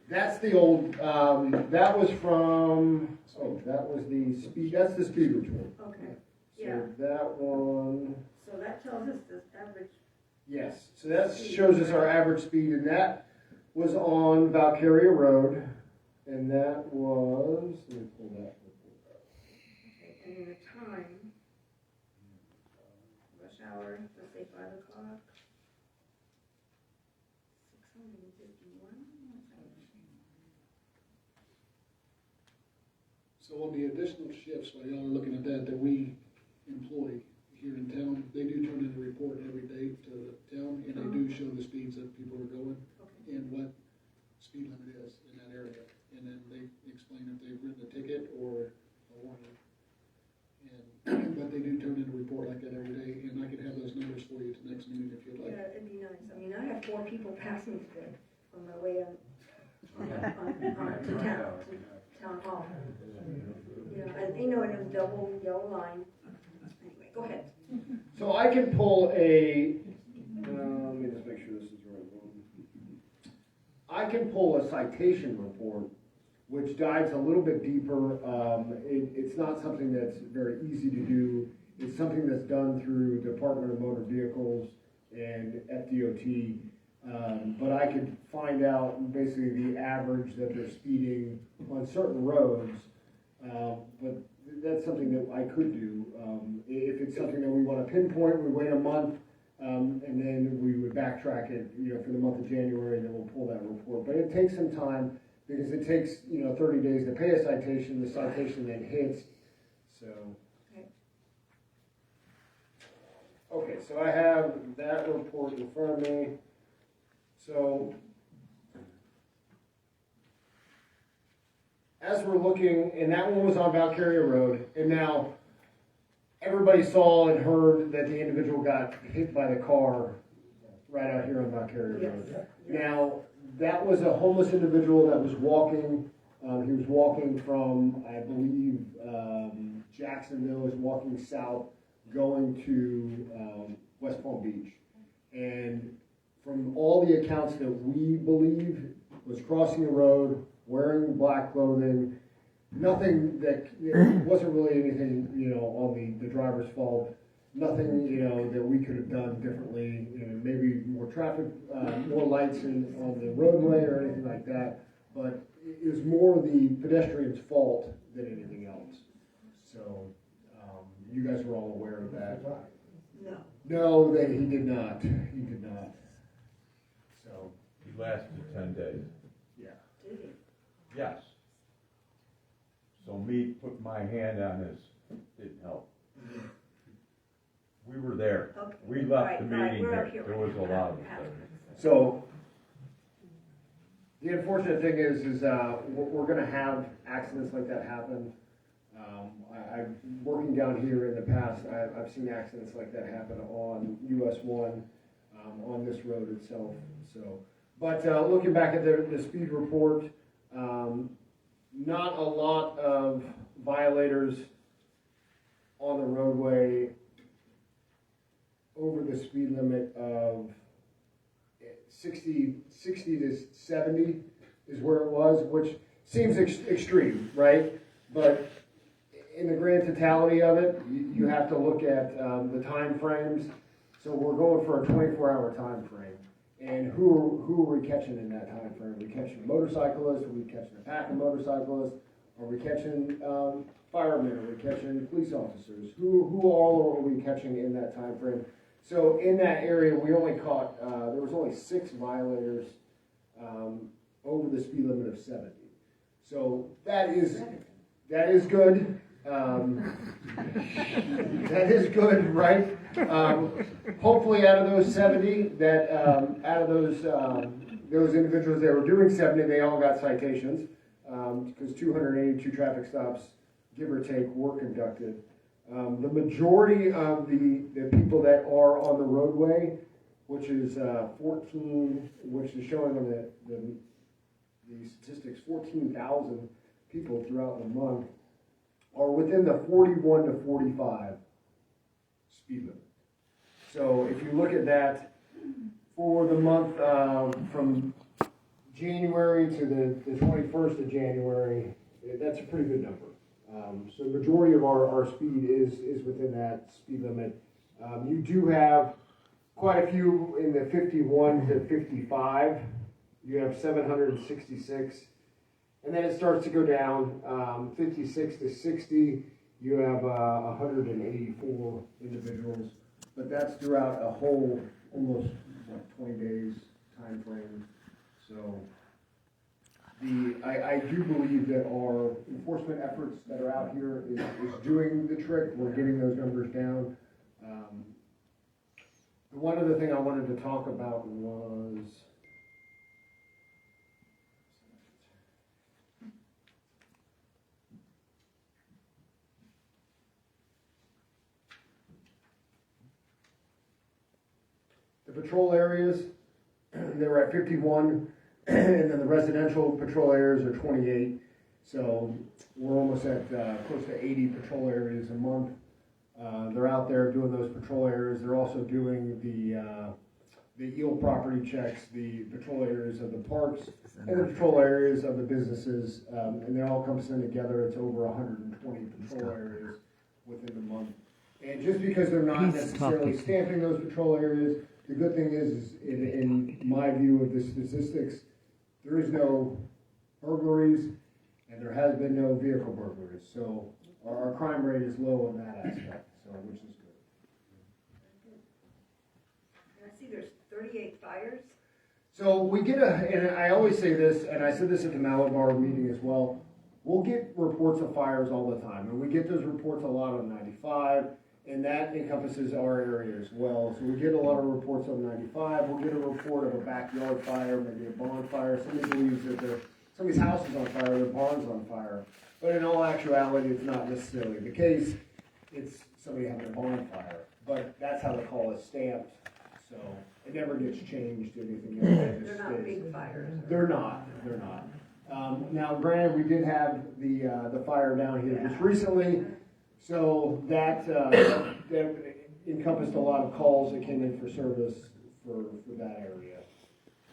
that's the old. That was from. Oh, that was the speed. That's the speed report. Okay, So yeah. that one. So that tells us the average. Yes. So that shows us our average speed, and that was on Valkaria Road, and that was. Let me pull that report up. Okay, and then the time. Rush hour, let's say 5 o'clock. 651. So on the additional shifts, while y'all are looking at that we employ here in town, they do turn in a report every day to the town, and they do show the speeds that people are going Okay. and what speed limit is in that area. And then they explain if they've written a ticket or a warning. And, but they do turn in a report like that every day, and I can have those numbers for you at the next meeting if you'd like. Yeah, it'd be nice. I mean, I had 4 people pass me today on my way on to town hall. Yeah, and and it was double yellow line. Anyway, go ahead. So I can pull a. Let me just make sure this is the right one. I can pull a citation report, which dives a little bit deeper. It's not something that's very easy to do. It's something that's done through Department of Motor Vehicles and FDOT. But I could find out basically the average that they're speeding on certain roads. But that's something that I could do. If it's something that we want to pinpoint, we wait a month, and then we would backtrack it, for the month of January, and then we'll pull that report. But it takes some time because it takes, 30 days to pay a citation. The citation then hits. So. Okay, so I have that report in front of me. So as we're looking, and that one was on Valkaria Road, and now everybody saw and heard that the individual got hit by the car right out here on Valkaria Road. Now, that was a homeless individual that was walking. He was walking from, I believe, Jacksonville. He was walking south, going to West Palm Beach. And from all the accounts that we believe, was crossing the road, wearing black clothing, nothing that, it wasn't really anything, on the driver's fault. Nothing, that we could have done differently, maybe more traffic, more lights on the roadway or anything like that. But it was more the pedestrian's fault than anything else. So, you guys were all aware of that. No. No, that he did not. He did not. So. He lasted 10 days. Yeah. Did he? Yes. So me putting my hand on this didn't help. We were there. Okay. We left Right, the right, meeting we're there. up here There right was a now. lot of us there. So, the unfortunate thing is we're going to have accidents like that happen. I'm working down here in the past. I've seen accidents like that happen on US 1, on this road itself. So, but looking back at the speed report, not a lot of violators on the roadway over the speed limit of 60 to 70 is where it was, which seems extreme, right? But in the grand totality of it, you have to look at the time frames. So we're going for a 24-hour time frame. And who are we catching in that time frame? Are we catching motorcyclists? Are we catching a pack of motorcyclists? Are we catching firemen? Are we catching police officers? Who all are we catching in that time frame? So in that area, we only caught, there was only 6 violators over the speed limit of 70. So that is good. That is good, right? Hopefully out of those 70, that out of those individuals that were doing 70, they all got citations, because 282 traffic stops, give or take, were conducted. The majority of the people that are on the roadway, which is 14, which is showing on the statistics, 14,000 people throughout the month, are within the 41 to 45 speed limit. So if you look at that for the month from January to the 21st of January, that's a pretty good number. So the majority of our speed is within that speed limit. You do have quite a few in the 51 to 55. You have 766. And then it starts to go down, 56 to 60, you have 184 individuals. But that's throughout a whole, almost 20 days time frame. So I do believe that our enforcement efforts that are out here is doing the trick. We're getting those numbers down. One other thing I wanted to talk about was the patrol areas. They were at 51, and then the residential patrol areas are 28. So we're almost at close to 80 patrol areas a month. They're out there doing those patrol areas. They're also doing the eel property checks, the patrol areas of the parks, and the patrol areas of the businesses, and they all come in together. It's over 120 patrol areas within the month. And just because they're not necessarily stamping those patrol areas, the good thing is in my view of the statistics, there is no burglaries, and there has been no vehicle burglaries. So our crime rate is low in that aspect, so which is good. I see there's 38 fires. So we get and I always say this, and I said this at the Malabar meeting as well, we'll get reports of fires all the time, and we get those reports a lot on 95, and that encompasses our area as well. So we get a lot of reports on 95, we'll get a report of a backyard fire, maybe a bonfire. Somebody believes that somebody's house is on fire, their barn's on fire. But in all actuality, it's not necessarily the case. It's somebody having a bonfire. But that's how the call is stamped, so it never gets changed or anything else. They're not big fires. They're not. Now, granted, we did have the fire down here just recently, so that encompassed a lot of calls that came in for service for that area.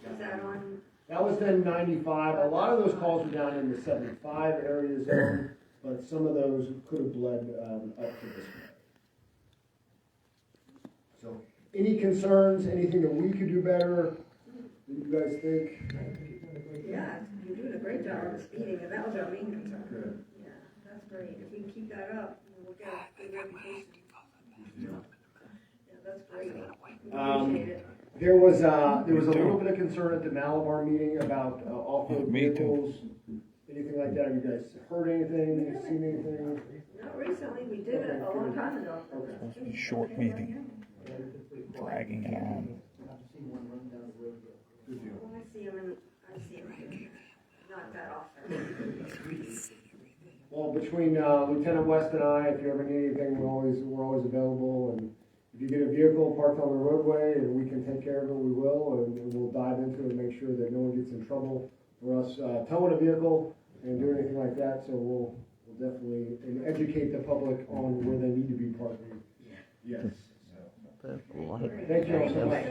Was that on? That was then 95. A lot of those calls were down in the 75 area zone, but some of those could have bled up to this way. So, any concerns, anything that we could do better, that you guys think? Yeah, you're doing a great job of speeding, and that was our main concern. Good. Yeah, that's great. If we can keep that up, we'll get a good reputation. Yeah, that's great. We appreciate it. There was a little bit of concern at the Malabar meeting about off-road vehicles, anything like that. Have you guys heard anything, seen anything? Not recently, we did it a long time ago. It's a short meeting, dragging it on. Good deal. Well, I see him not that often. Well, between Lieutenant West and I, if you ever need anything, we're always available. And if you get a vehicle parked on the roadway and we can take care of it, we will, and we'll dive into it and make sure that no one gets in trouble for us towing a vehicle and doing anything like that. So we'll definitely educate the public on where they need to be parked. Yes. Thank you all so much.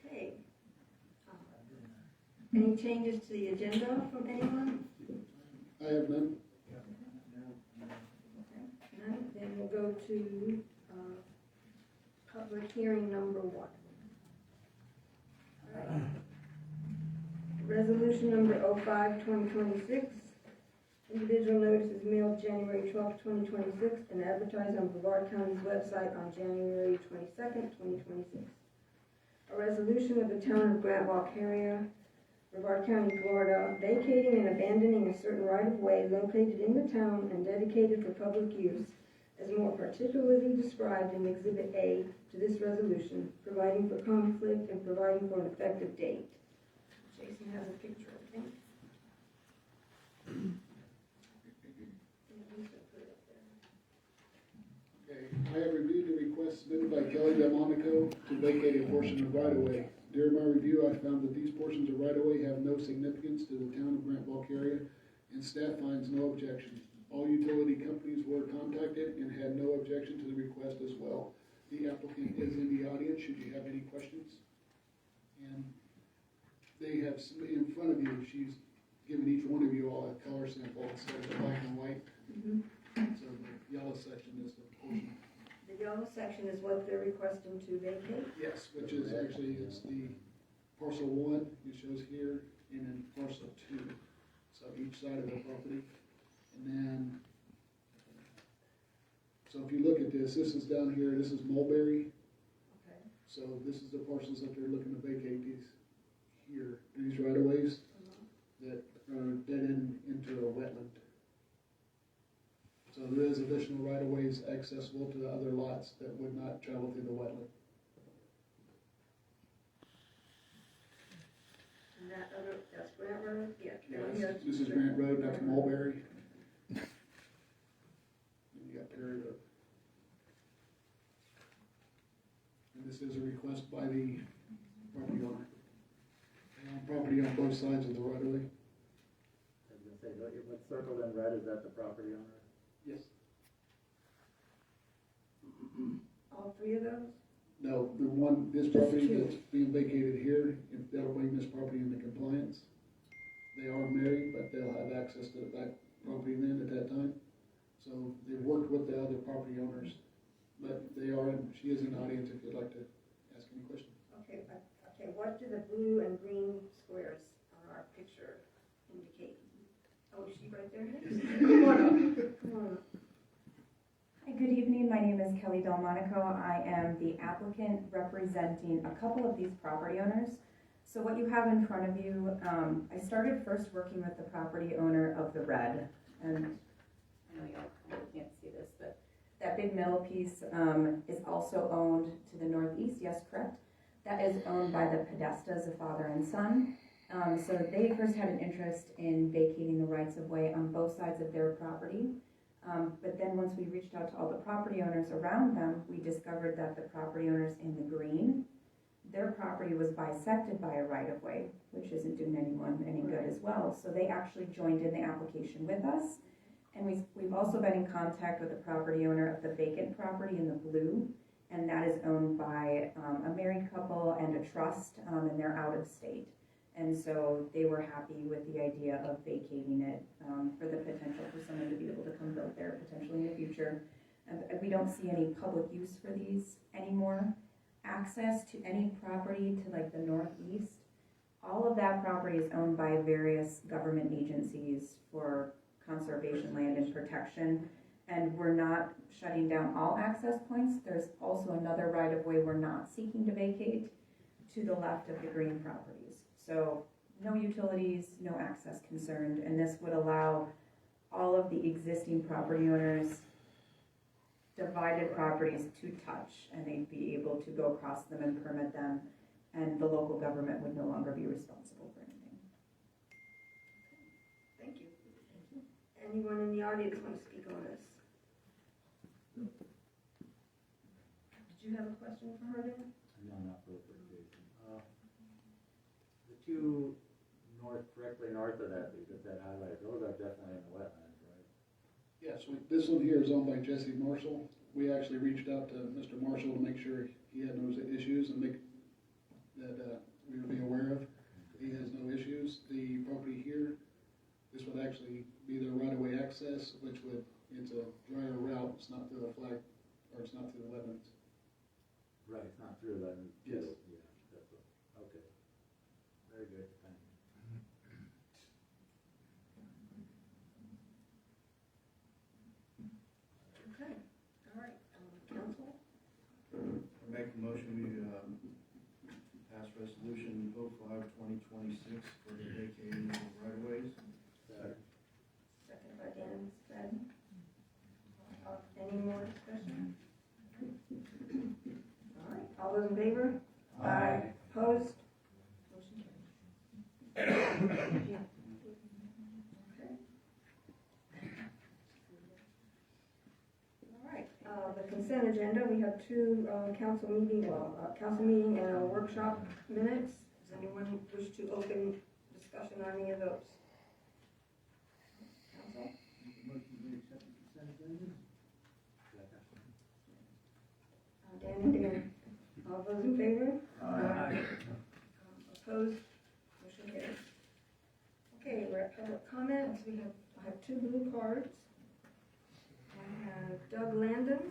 Okay. Any changes to the agenda from anyone? I have none. None? Then we'll go to public hearing number 1. All right. Resolution number 05-2026. Individual notice is mailed January 12th, 2026, and advertised on Brevard County's website on January 22nd, 2026. A resolution of the Town of Valkaria, Brevard County, Florida, vacating and abandoning a certain right-of-way located in the town and dedicated for public use, as more particularly described in Exhibit A to this resolution, providing for conflict and providing for an effective date. Jason has a picture, I think. Okay, I have reviewed the request submitted by Kelly Delmonico to vacate a portion of right-of-way. During my review, I found that these portions of right-of-way have no significance to the town of Grant Valkaria, and staff finds no objection. All utility companies were contacted and had no objection to the request as well. The applicant is in the audience, should you have any questions. And they have, in front of you, she's given each one of you all a color sample instead of the black and white. So the yellow section is the portion. The yellow section is what they're requesting to vacate? Yes, which is actually, it's the parcel 1, it shows here, and then parcel 2. So each side of the property. And then, so if you look at this is down here, this is Mulberry. Okay. So this is the parcels that they're looking to vacate these right-of-ways that are dead end into a wetland. So there is additional right-of-ways accessible to the other lots that would not travel through the wetland. And that other, that's Grant Road? Yeah. Yes, this is Grant Road, that's Mulberry. And you got Perry Road. And this is a request by the property owner. Property on both sides of the right-of-way. I was gonna say, what's circled in red, is that the property owner? Yes. All 3 of those? No, this property that's being vacated here, if they'll bring this property into compliance. They are married, but they'll have access to that property then at that time. So they've worked with the other property owners, but she is in the audience if you'd like to ask any questions. Okay, what do the blue and green squares on our picture indicate? Oh, is she right there? Come on up. Come on up. Hi, good evening. My name is Kelly Delmonico. I am the applicant representing a couple of these property owners. So what you have in front of you, I started first working with the property owner of the red, and I know y'all probably can't see this, but that big middle piece is also owned to the northeast, yes, correct, That is owned by the Podestas, a father and son. So they first had an interest in vacating the rights of way on both sides of their property. But then once we reached out to all the property owners around them, we discovered that the property owners in the green, their property was bisected by a right of way, which isn't doing anyone any good as well. So they actually joined in the application with us. And we've also been in contact with the property owner of the vacant property in the blue, and that is owned by a married couple and a trust, and they're out of state. And so they were happy with the idea of vacating it for the potential for someone to be able to come build there potentially in the future. We don't see any public use for these anymore. Access to any property to like the northeast, all of that property is owned by various government agencies for conservation land and protection. And we're not shutting down all access points. There's also another right of way we're not seeking to vacate to the left of the green properties. So no utilities, no access concerned, and this would allow all of the existing property owners divided properties to touch, and they'd be able to go across them and permit them, and the local government would no longer be responsible for anything. Thank you. Anyone in the audience want to speak on this? Did you have a question for her then? No, not for Jason. The two directly north of that that highlight, those are definitely in the wetlands, right? Yes, this one here is owned by Jesse Marshall. We actually reached out to Mr. Marshall to make sure he had no issues and make that we would be aware of. He has no issues. The property here, this would actually be their right-of-way access, which would, it's a drier route. It's not through a flag, or it's not through the wetlands. Right, it's not through that. Yes. Yeah, that's okay. Very good, thank you. Okay, all right, council? I make a motion, we pass resolution 05/2026 for the vacating of right-of-ways. Second by Dan Fred. Any more discussion? All right, all those in favor? Aye. Opposed? Motion carries. Okay. All right, the consent agenda, we have two council meeting and a workshop minutes. Does anyone wish to open discussion on any of those? Council? Dan and Dan. All those in favor? Aye. Opposed? Motion carries. Okay, we're at public comments. I have two blue cards. I have Doug Landon.